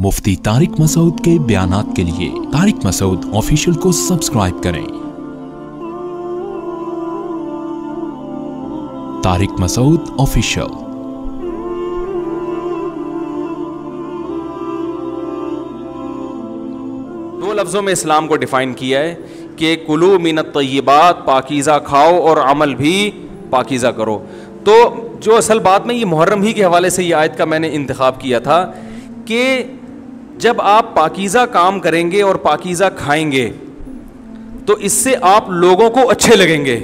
मुफ्ती तारिक मसूद के बयानात के लिए तारिक मसूद ऑफिशियल को सब्सक्राइब करें। तारिक मसूद ऑफिशियल। दो लफ्ज़ों में इस्लाम को डिफ़ाइन किया है कि कुलू मिनत तय्यबात, पाकीज़ा खाओ और अमल भी पाकीज़ा करो। तो जो असल बात में ये मुहर्रम ही के हवाले से ये आयत का मैंने इंतखाब किया था कि जब आप पाकीज़ा काम करेंगे और पाकीज़ा खाएंगे तो इससे आप लोगों को अच्छे लगेंगे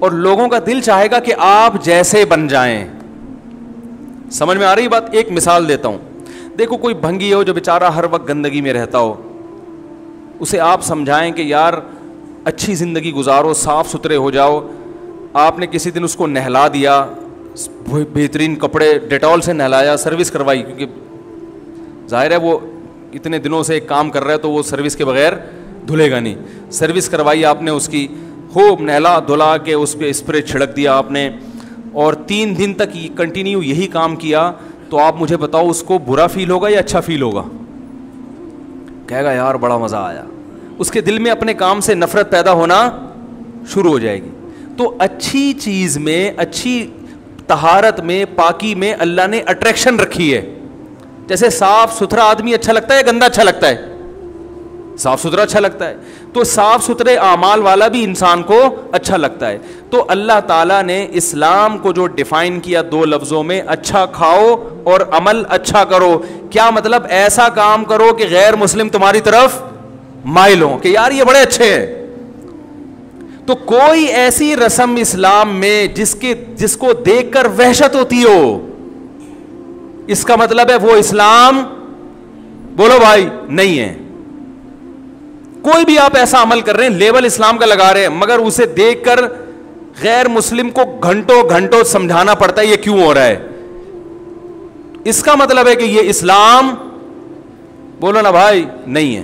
और लोगों का दिल चाहेगा कि आप जैसे बन जाएं। समझ में आ रही बात? एक मिसाल देता हूँ। देखो, कोई भंगी हो जो बेचारा हर वक्त गंदगी में रहता हो, उसे आप समझाएं कि यार अच्छी ज़िंदगी गुजारो, साफ़ सुथरे हो जाओ। आपने किसी दिन उसको नहला दिया, बेहतरीन कपड़े डेटॉल से नहलाया, सर्विस करवाई, क्योंकि जाहिर है वो इतने दिनों से एक काम कर रहा है तो वो सर्विस के बगैर धुलेगा नहीं। सर्विस करवाई आपने उसकी, खूब नहला धुला के उस पर स्प्रे छिड़क दिया आपने, और 3 दिन तक कंटिन्यू यही काम किया, तो आप मुझे बताओ उसको बुरा फील होगा या अच्छा फील होगा? कहेगा यार बड़ा मज़ा आया। उसके दिल में अपने काम से नफ़रत पैदा होना शुरू हो जाएगी। तो अच्छी चीज़ में, अच्छी तहारत में, पाकी में अल्लाह ने अट्रैक्शन रखी है। जैसे साफ सुथरा आदमी अच्छा लगता है, गंदा अच्छा लगता है? साफ सुथरा अच्छा लगता है। तो साफ सुथरे आमाल वाला भी इंसान को अच्छा लगता है। तो अल्लाह ताला ने इस्लाम को जो डिफाइन किया 2 लफ्जों में, अच्छा खाओ और अमल अच्छा करो। क्या मतलब? ऐसा काम करो कि गैर मुस्लिम तुम्हारी तरफ माइल हो कि यार ये बड़े अच्छे हैं। तो कोई ऐसी रस्म इस्लाम में जिसको देखकर वहशत होती हो, इसका मतलब है वो इस्लाम, बोलो भाई, नहीं है। कोई भी आप ऐसा अमल कर रहे हैं, लेबल इस्लाम का लगा रहे हैं, मगर उसे देखकर गैर मुस्लिम को घंटों घंटों समझाना पड़ता है ये क्यों हो रहा है, इसका मतलब है कि ये इस्लाम, बोलो ना भाई, नहीं है।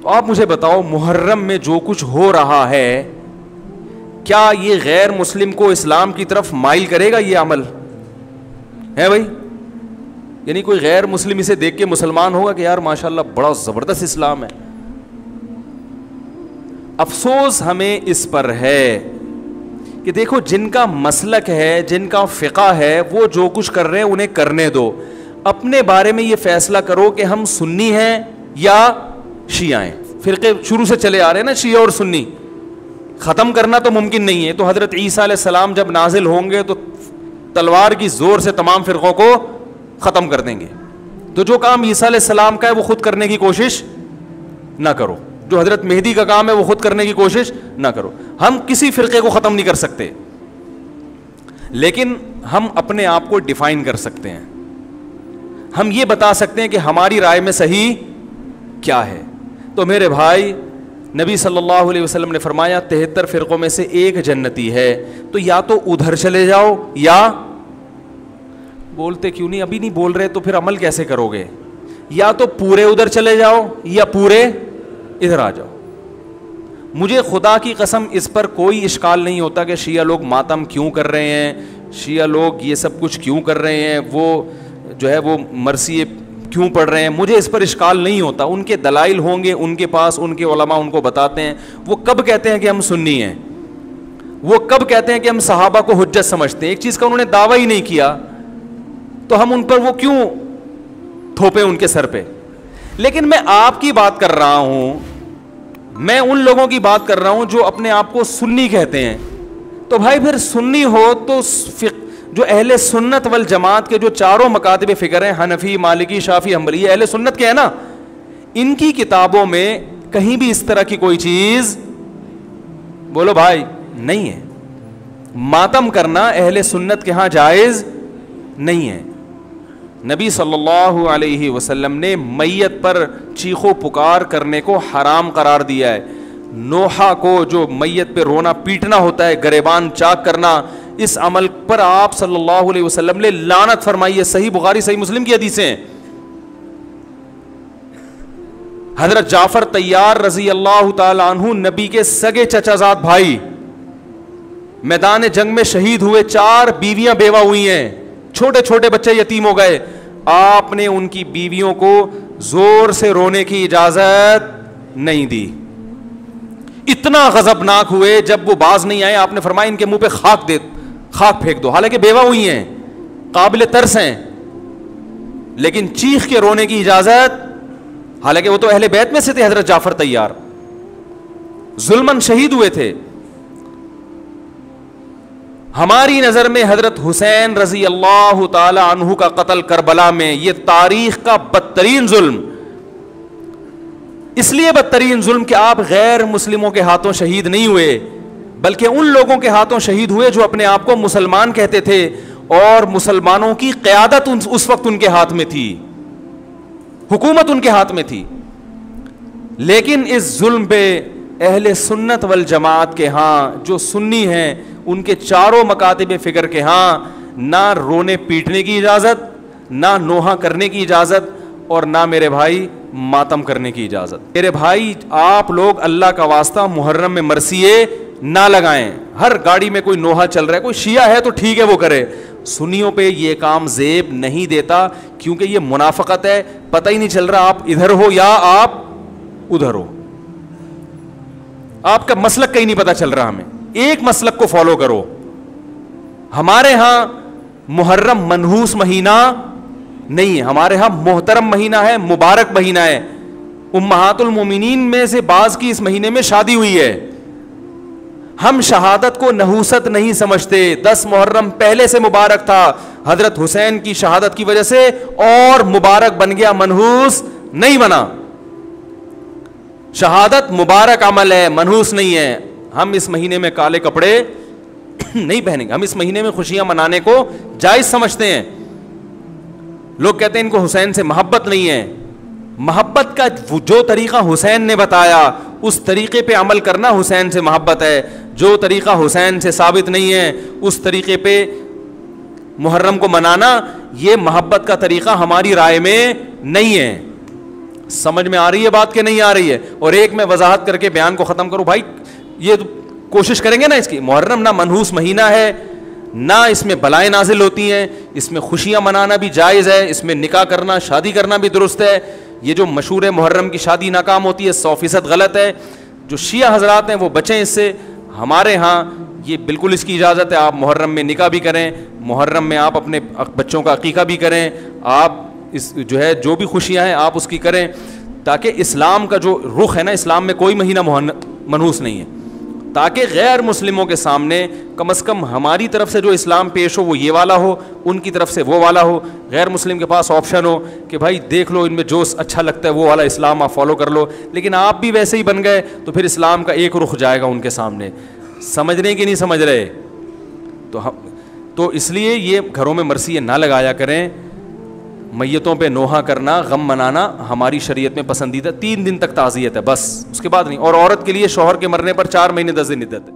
तो आप मुझे बताओ, मुहर्रम में जो कुछ हो रहा है, क्या ये गैर मुस्लिम को इस्लाम की तरफ माइल करेगा? ये अमल है भाई? यानी कोई गैर मुस्लिम इसे देख के मुसलमान होगा कि यार माशाल्लाह बड़ा ज़बरदस्त इस्लाम है? अफसोस हमें इस पर है कि देखो, जिनका मसलक है, जिनका फ़िक़ा है, वो जो कुछ कर रहे हैं उन्हें करने दो। अपने बारे में ये फ़ैसला करो कि हम सुन्नी हैं या शिया हैं। फ़िरक़े शुरू से चले आ रहे हैं ना, शिया और सुन्नी। ख़त्म करना तो मुमकिन नहीं है। तो हज़रत ईसा अलैहिस्सलाम जब नाजिल होंगे तो तलवार की ज़ोर से तमाम फ़िरक़ों को ख़त्म कर देंगे। तो जो काम ईसा अलैहिस्सलाम का है वो खुद करने की कोशिश ना करो, जो हज़रत मेहदी का काम है वो खुद करने की कोशिश ना करो। हम किसी फ़िरक़े को ख़त्म नहीं कर सकते, लेकिन हम अपने आप को डिफ़ाइन कर सकते हैं। हम ये बता सकते हैं कि हमारी राय में सही क्या है। तो मेरे भाई, नबी सल्लल्लाहु अलैहि वसल्लम ने फरमाया 73 फ़िरक़ों में से एक जन्नती है। तो या तो उधर चले जाओ, या बोलते क्यों नहीं, अभी नहीं बोल रहे तो फिर अमल कैसे करोगे? या तो पूरे उधर चले जाओ या पूरे इधर आ जाओ। मुझे खुदा की कसम इस पर कोई इश्काल नहीं होता कि शिया लोग मातम क्यों कर रहे हैं, शिया लोग ये सब कुछ क्यों कर रहे हैं, वो जो है वो मरसी क्यों पढ़ रहे हैं। मुझे इस पर इश्काल नहीं होता। उनके दलाइल होंगे उनके पास, उनके उलमा उनको बताते हैं। वो कब कहते हैं कि हम सुन्नी हैं? वो कब कहते हैं कि हम सहाबा को हुज्जत समझते हैं? एक चीज़ का उन्होंने दावा ही नहीं किया, तो हम उन पर वो क्यों थोपे उनके सर पे? लेकिन मैं आपकी बात कर रहा हूं, मैं उन लोगों की बात कर रहा हूं जो अपने आप को सुन्नी कहते हैं। तो भाई फिर सुन्नी हो तो जो अहले सुन्नत वल जमात के जो चारों मकातब फ़िक्र हैं, हनफी, मालिकी, शाफी, हम्बली, अहले सुन्नत के हैं ना, इनकी किताबों में कहीं भी इस तरह की कोई चीज़, बोलो भाई, नहीं है। मातम करना अहले सुन्नत के यहाँ जायज़ नहीं है। नबी सल्लल्लाहु अलैहि वसल्लम ने मैयत पर चीखो पुकार करने को हराम करार दिया है। नोहा को जो मैयत पे रोना पीटना होता है, गरेबान चाक करना, इस अमल पर आप सल्लल्लाहु अलैहि वसल्लम ने लानत फरमाई है। सही बुखारी, सही मुस्लिम की हदीसें हैं। हजरत जाफर तैयार रजी अल्लाह ताला अन्हु, नबी के सगे चचाजाद भाई, मैदान जंग में शहीद हुए। 4 बीवियां बेवा हुई हैं, छोटे छोटे बच्चे यतीम हो गए। آپ نے ان کی بیویوں کو زور سے رونے کی اجازت نہیں دی. اتنا غضبناک ہوئے جب وہ باز نہیں آئے, آپ نے فرمایا ان کے منہ پہ خاک پھینک دو. حالانکہ بیوہ ہوئی ہیں, قابل ترس ہیں, لیکن چیخ کے رونے کی اجازت, حالانکہ وہ تو اہل بیت میں سے تھے. حضرت جعفر طیار ظلمن شہید ہوئے تھے. ہماری نظر میں حضرت حسین رضی اللہ تعالی عنہ کا قتل کربلا میں یہ تاریخ کا بدترین ظلم, اس لیے بدترین ظلم کہ آپ غیر مسلموں کے ہاتھوں شہید نہیں ہوئے, بلکہ ان لوگوں کے ہاتھوں شہید ہوئے جو اپنے آپ کو مسلمان کہتے تھے, اور مسلمانوں کی قیادت اس وقت ان کے ہاتھ میں تھی, حکومت ان کے ہاتھ میں تھی. لیکن اس ظلم پہ اہل سنت والجماعت کے ہاں جو سنی ہیں ان کے چاروں مکاتب فکر کے ہاں نہ رونے پیٹنے کی اجازت, نہ نوحہ کرنے کی اجازت, اور نہ میرے بھائی ماتم کرنے کی اجازت. میرے بھائی آپ لوگ اللہ کا واسطہ محرم میں مرثیے نہ لگائیں. ہر گاڑی میں کوئی نوحہ چل رہا ہے, کوئی شیعہ ہے تو ٹھیک ہے وہ کرے, سنیوں پہ یہ کام زیب نہیں دیتا, کیونکہ یہ منافقت ہے. پتہ ہی نہیں چل رہا آپ ادھر ہو یا آپ ادھر ہو, آپ کا مسلک کہیں نہیں پتہ چل رہا. ہمیں ایک مسلک کو فالو کرو. ہمارے ہاں محرم منحوس مہینہ نہیں ہے, ہمارے ہاں محترم مہینہ ہے, مبارک مہینہ ہے. امہات المومنین میں سے بعض کی اس مہینے میں شادی ہوئی ہے. ہم شہادت کو نحوست نہیں سمجھتے. 10 محرم پہلے سے مبارک تھا, حضرت حسین کی شہادت کی وجہ سے اور مبارک بن گیا, منحوس نہیں بنا. شہادت مبارک عمل ہے, منحوس نہیں ہے. ہم اس مہینے میں کالے کپڑے نہیں پہنیں گے, ہم اس مہینے میں خوشیاں منانے کو جائز سمجھتے ہیں. لوگ کہتے ہیں ان کو حسین سے محبت نہیں ہے. محبت کا جو طریقہ حسین نے بتایا اس طریقے پہ عمل کرنا حسین سے محبت ہے. جو طریقہ حسین سے ثابت نہیں ہے اس طریقے پہ محرم کو منانا یہ محبت کا طریقہ ہماری رائے میں نہیں ہے. سمجھ میں آ رہی ہے بات کہ نہیں آ رہی ہے؟ اور ایک میں وضاحت کر کے بیان کو ختم کروں. بھائی یہ کوشش کریں گے نا اس کی, محرم نہ منحوس مہینہ ہے, نہ اس میں بلائیں نازل ہوتی ہیں, اس میں خوشیاں منانا بھی جائز ہے, اس میں نکاح کرنا شادی کرنا بھی درست ہے. یہ جو مشہور ہے محرم کی شادی ناکام ہوتی ہے 100% غلط ہے. جو شیعہ حضرات ہیں وہ بچیں اس سے. ہمارے ہاں یہ بالکل اس کی اجازت ہے, آپ محرم میں نکاح بھی کریں, محرم میں آپ اپنے بچوں کا عقیقہ بھی کریں, آپ اس جو ہے جو بھی خوشیاں ہیں آپ اس کی کریں, تاکہ اسلام کا جو رخ ہے نا, اسلام میں کوئی مہینہ منحوس نہیں ہے, تاکہ غیر مسلموں کے سامنے کم از کم ہماری طرف سے جو اسلام پیش ہو وہ یہ والا ہو, ان کی طرف سے وہ والا ہو. غیر مسلم کے پاس آپشن ہو کہ بھائی دیکھ لو ان میں جو اچھا لگتا ہے وہ والا اسلام آپ فالو کر لو, لیکن آپ بھی ویسے ہی بن گئے تو پھر اسلام کا ایک رخ جائے گا ان کے سامنے. سمجھ رہے کہ نہیں سمجھ رہے؟ تو اس لیے یہ گھروں میں مرثیے نہ لگایا کریں. میتوں پہ نوحہ کرنا, غم منانا ہماری شریعت میں پسندیدہ. 3 دن تک تعزیت ہے بس, اس کے بعد نہیں. اور عورت کے لیے شوہر کے مرنے پر 4 مہینے 10 دن عدت ہے.